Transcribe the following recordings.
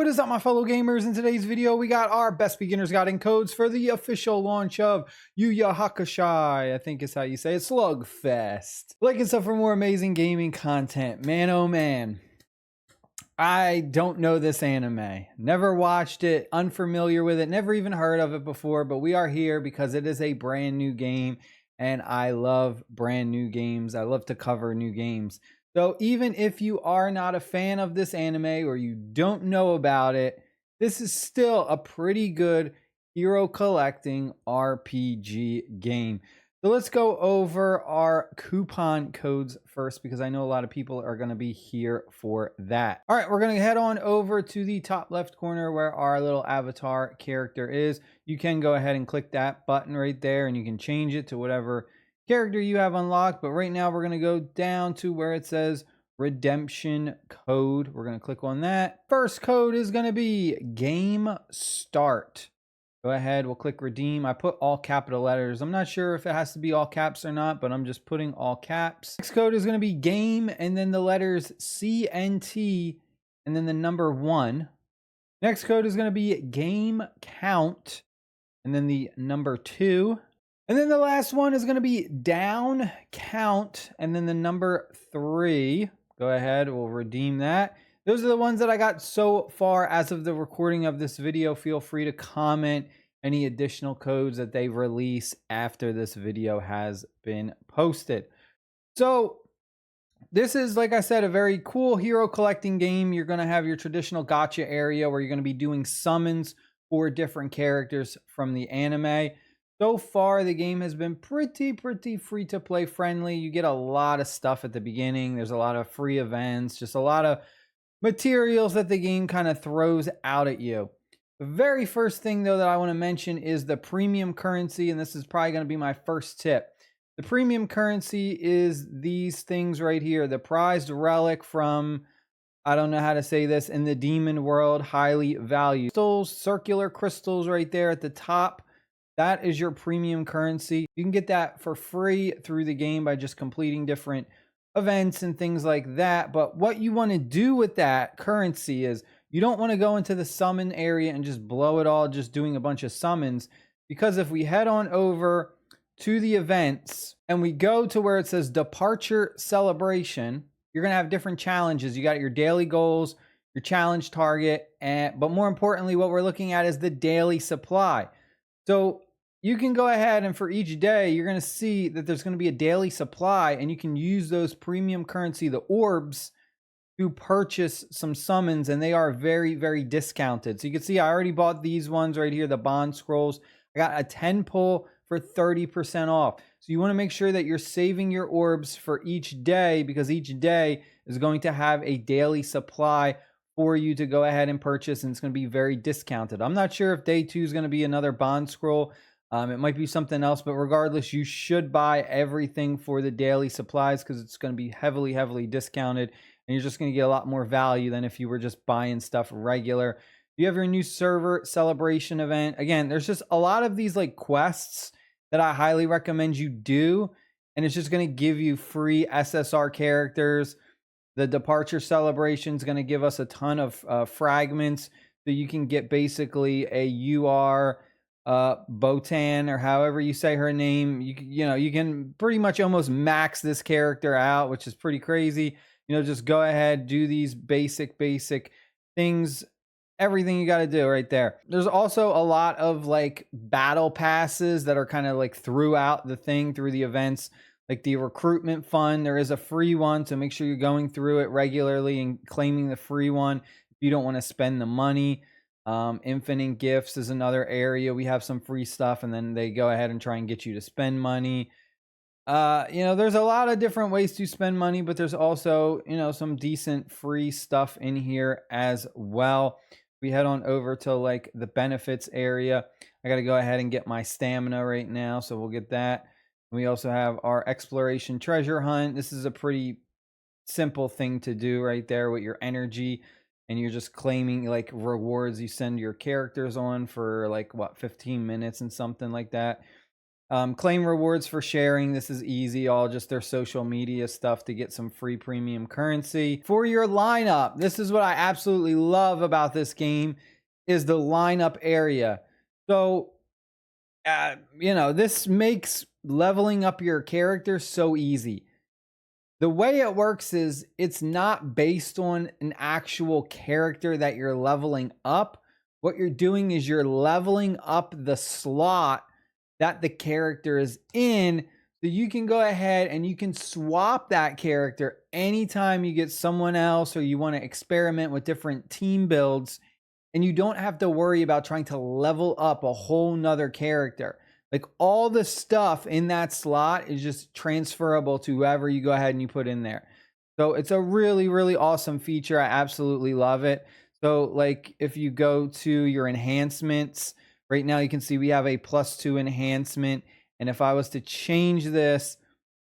What is up, my fellow gamers? In today's video, we got our best beginner's guide and codes for the official launch of YuYu Hakusho, I think is how you say it, Slugfest. Like and stuff for more amazing gaming content. Man, oh man. I don't know this anime. Never watched it, unfamiliar with it, never even heard of it before, but we are here because it is a brand new game, and I love brand new games. I love to cover new games. So even if you are not a fan of this anime or you don't know about it, this is still a pretty good hero collecting RPG game. So let's go over our coupon codes first, because I know a lot of people are going to be here for that. All right, we're going to head on over to the top left corner where our little avatar character is. You can go ahead and click that button right there and you can change it to whatever character you have unlocked. But right now we're going to go down to where it says redemption code. We're going to click on that. First code is going to be game start. Go ahead, we'll click redeem. I put all capital letters. I'm not sure if it has to be all caps or not, but I'm just putting all caps. Next code is going to be game and then the letters CNT and then the number 1. Next code is going to be game count and then the number 2. And then the last one is going to be down count and then the number 3. Go ahead, we'll redeem that. Those are the ones that I got so far as of the recording of this video. Feel free to comment any additional codes that they release after this video has been posted. So this is, like I said, a very cool hero collecting game. You're going to have your traditional gacha area where you're going to be doing summons for different characters from the anime. So far, the game has been pretty free to play friendly. You get a lot of stuff at the beginning. There's a lot of free events, just a lot of materials that the game kind of throws out at you. The very first thing, though, that I want to mention is the premium currency, and this is probably going to be my first tip. The premium currency is these things right here. The prized relic from, I don't know how to say this, in the demon world, highly valued. Crystals, circular crystals right there at the top. That is your premium currency. You can get that for free through the game by just completing different events and things like that. But what you want to do with that currency is you don't want to go into the summon area and just blow it all just doing a bunch of summons, because if we head on over to the events and we go to where it says departure celebration, you're going to have different challenges. You got your daily goals, your challenge target, but more importantly, what we're looking at is the daily supply. So you can go ahead and for each day, you're going to see that there's going to be a daily supply, and you can use those premium currency, the orbs, to purchase some summons, and they are very discounted. So you can see I already bought these ones right here, the bond scrolls. I got a 10 pull for 30% off. So you want to make sure that you're saving your orbs for each day, because each day is going to have a daily supply for you to go ahead and purchase, and it's going to be very discounted. I'm not sure if day 2 is going to be another bond scroll. It might be something else, but regardless, you should buy everything for the daily supplies because it's going to be heavily discounted, and you're just going to get a lot more value than if you were just buying stuff regular. You have your new server celebration event. Again, there's just a lot of these like quests that I highly recommend you do, and it's just going to give you free SSR characters. The departure celebration is going to give us a ton of fragments, so you can get basically a UR Botan, or however you say her name. You can pretty much almost max this character out, which is pretty crazy. Just go ahead, do these basic things, everything you got to do right there. There's also a lot of like battle passes that are kind of like throughout the thing, through the events, like the recruitment fund. There is a free one, so make sure you're going through it regularly and claiming the free one if you don't want to spend the money. Infinite gifts is another area. We have some free stuff, and then they go ahead and try and get you to spend money. There's a lot of different ways to spend money, but there's also, some decent free stuff in here as well. We head on over to like the benefits area. I got to go ahead and get my stamina right now, so we'll get that. We also have our exploration treasure hunt. This is a pretty simple thing to do right there with your energy, and you're just claiming like rewards you send your characters on for like 15 minutes and something like that. Claim rewards for sharing. This is easy, all just their social media stuff to get some free premium currency. For your lineup, this is what I absolutely love about this game, is the lineup area. So, this makes leveling up your character so easy. The way it works is it's not based on an actual character that you're leveling up. What you're doing is you're leveling up the slot that the character is in. So you can go ahead and you can swap that character anytime you get someone else or you want to experiment with different team builds. And you don't have to worry about trying to level up a whole nother character. Like all the stuff in that slot is just transferable to whoever you go ahead and you put in there. So it's a really, really awesome feature. I absolutely love it. So like if you go to your enhancements, right now you can see we have a +2 enhancement. And if I was to change this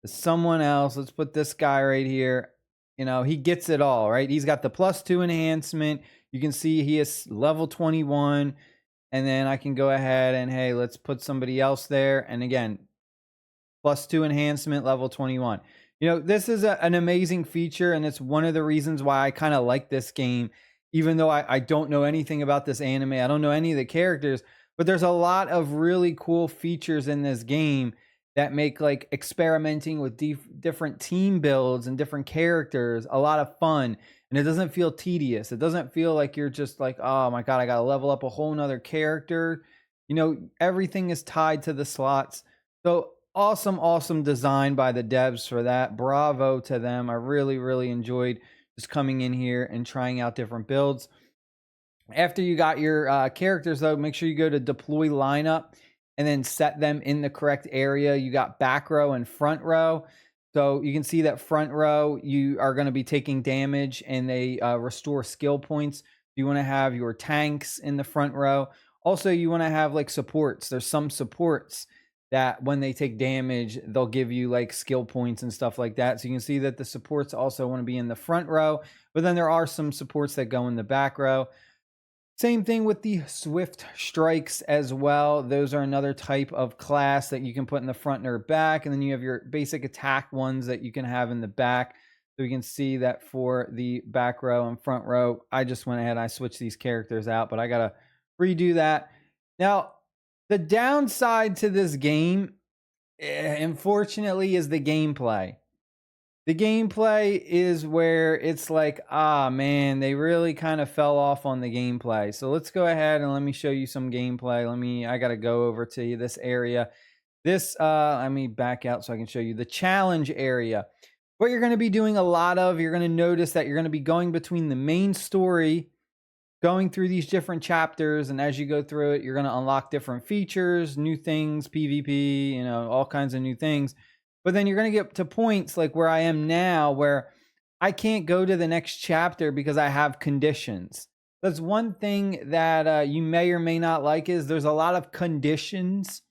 to someone else, let's put this guy right here. He gets it all, right? He's got the +2 enhancement. You can see he is level 21. And then I can go ahead and, hey, let's put somebody else there. And again, +2 enhancement, level 21. This is an amazing feature. And it's one of the reasons why I kind of like this game, even though I don't know anything about this anime. I don't know any of the characters. But there's a lot of really cool features in this game that make like experimenting with different team builds and different characters a lot of fun. And it doesn't feel tedious. It doesn't feel like you're just like, oh my God, I got to level up a whole nother character. Everything is tied to the slots. So awesome design by the devs for that. Bravo to them. I really, really enjoyed just coming in here and trying out different builds. After you got your characters, though, make sure you go to deploy lineup and then set them in the correct area. You got back row and front row. So you can see that front row, you are going to be taking damage and they restore skill points. You want to have your tanks in the front row. Also, you want to have like supports. There's some supports that when they take damage, they'll give you like skill points and stuff like that. So you can see that the supports also want to be in the front row, but then there are some supports that go in the back row. Same thing with the swift strikes as well. Those are another type of class that you can put in the front or back. And then you have your basic attack ones that you can have in the back. So you can see that for the back row and front row, I just went ahead and I switched these characters out, but I got to redo that. Now, the downside to this game, unfortunately, is the gameplay. The gameplay is where it's like, man, they really kind of fell off on the gameplay. So let's go ahead and let me show you some gameplay. I got to go over to this area. Let me back out so I can show you the challenge area. What you're going to be doing a lot of, you're going to notice that you're going to be going between the main story, going through these different chapters. And as you go through it, you're going to unlock different features, new things, PvP, all kinds of new things. But then you're going to get to points like where I am now, where I can't go to the next chapter because I have conditions. That's one thing that you may or may not like, is there's a lot of conditions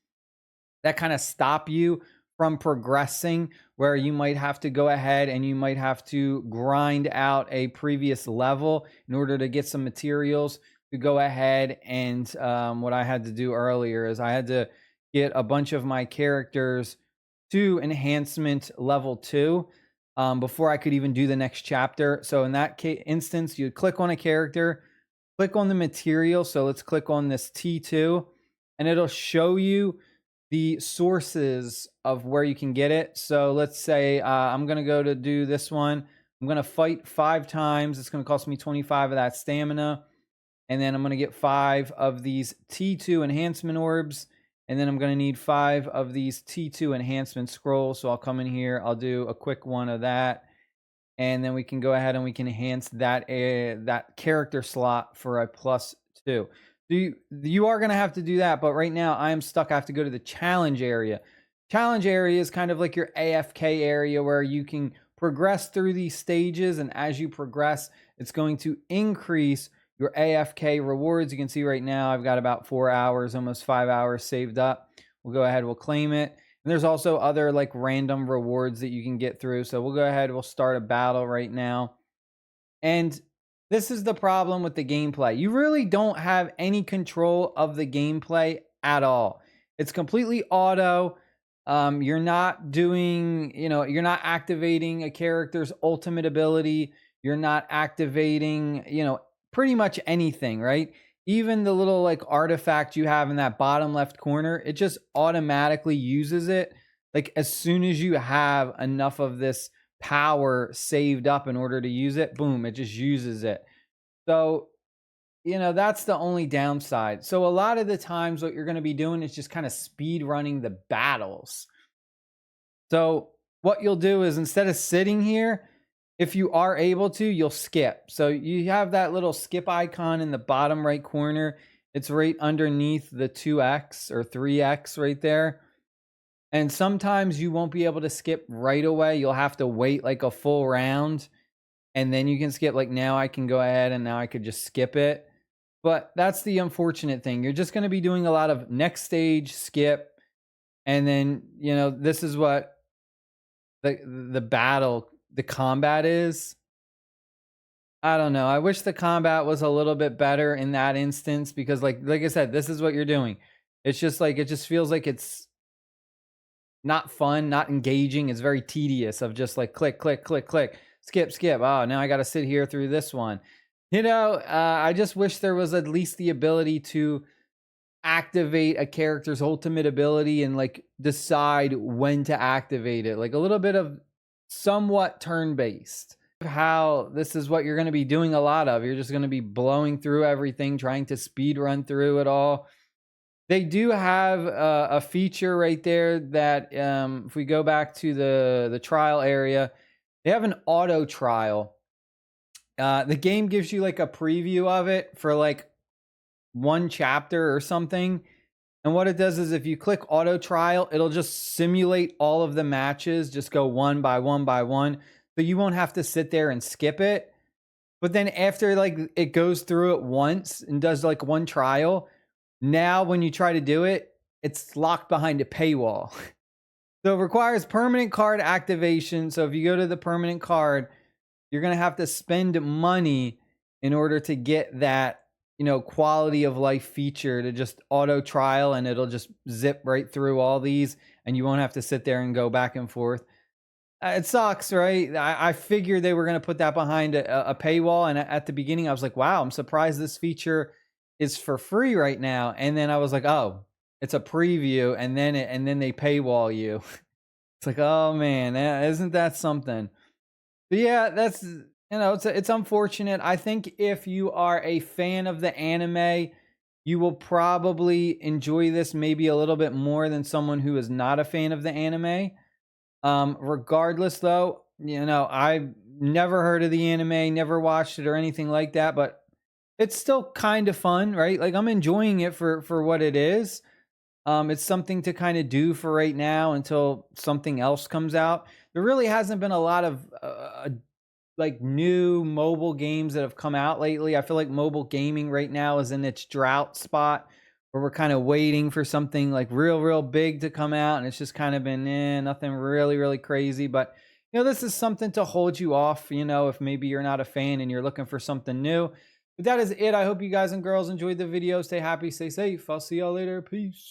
that kind of stop you from progressing, where you might have to go ahead and you might have to grind out a previous level in order to get some materials to go ahead. And what I had to do earlier is I had to get a bunch of my characters to enhancement level 2 before I could even do the next chapter. So in that instance, you click on a character, click on the material. So let's click on this T2 and it'll show you the sources of where you can get it. So let's say I'm going to go to do this one. I'm going to fight 5 times. It's going to cost me 25 of that stamina. And then I'm going to get 5 of these T2 enhancement orbs. And then I'm going to need 5 of these T2 enhancement scrolls. So I'll come in here. I'll do a quick one of that. And then we can go ahead and we can enhance that character slot for a +2. You are going to have to do that. But right now I am stuck. I have to go to the challenge area. Challenge area is kind of like your AFK area where you can progress through these stages. And as you progress, it's going to increase your AFK rewards. You can see right now I've got about 4 hours, almost 5 hours saved up. We'll go ahead, we'll claim it. And there's also other like random rewards that you can get through. So we'll go ahead, we'll start a battle right now. And this is the problem with the gameplay. You really don't have any control of the gameplay at all. It's completely auto. You're not doing, you're not activating a character's ultimate ability. You're not activating, pretty much anything, right? Even the little like artifact you have in that bottom left corner, it just automatically uses it. Like as soon as you have enough of this power saved up in order to use it, boom, it just uses it. So, that's the only downside. So a lot of the times what you're going to be doing is just kind of speed running the battles. So what you'll do is instead of sitting here, if you are able to, you'll skip. So you have that little skip icon in the bottom right corner. It's right underneath the 2x or 3x right there. And sometimes you won't be able to skip right away. You'll have to wait like a full round. And then you can skip. Like now I can go ahead and now I could just skip it. But that's the unfortunate thing. You're just going to be doing a lot of next stage, skip. And then, this is what the battle, the combat is. I don't know. I wish the combat was a little bit better in that instance because like I said, this is what you're doing. It's just like, it just feels like it's not fun, not engaging. It's very tedious of just like click, click, click, click, skip, skip. Oh, now I got to sit here through this one. I just wish there was at least the ability to activate a character's ultimate ability and like decide when to activate it. Like a little bit of somewhat turn-based. How this is what you're going to be doing a lot of. You're just going to be blowing through everything, trying to speed run through it all. They do have a feature right there that if we go back to the trial area, they have an auto trial. The game gives you like a preview of it for like one chapter or something. And what it does is if you click auto trial, it'll just simulate all of the matches, just go one by one by one. So you won't have to sit there and skip it. But then after like it goes through it once and does like one trial, now when you try to do it, it's locked behind a paywall. So it requires permanent card activation. So if you go to the permanent card, you're going to have to spend money in order to get that, quality of life feature to just auto trial, and it'll just zip right through all these and you won't have to sit there and go back and forth. It sucks, right? I figured they were going to put that behind a paywall. And at the beginning, I was like, wow, I'm surprised this feature is for free right now. And then I was like, oh, it's a preview. And then they paywall you. It's like, oh man, isn't that something? But yeah, that's, it's unfortunate. I think if you are a fan of the anime, you will probably enjoy this maybe a little bit more than someone who is not a fan of the anime. Regardless though, I've never heard of the anime, never watched it or anything like that, but it's still kind of fun, right? Like I'm enjoying it for what it is. It's something to kind of do for right now until something else comes out. There really hasn't been a lot of like new mobile games that have come out lately. I feel like mobile gaming right now is in its drought spot where we're kind of waiting for something like real big to come out, and it's just kind of been nothing really crazy. But this is something to hold you off, if maybe you're not a fan and you're looking for something new. But that is it. I hope you guys and girls enjoyed the video. Stay happy, stay safe. I'll see y'all later. Peace.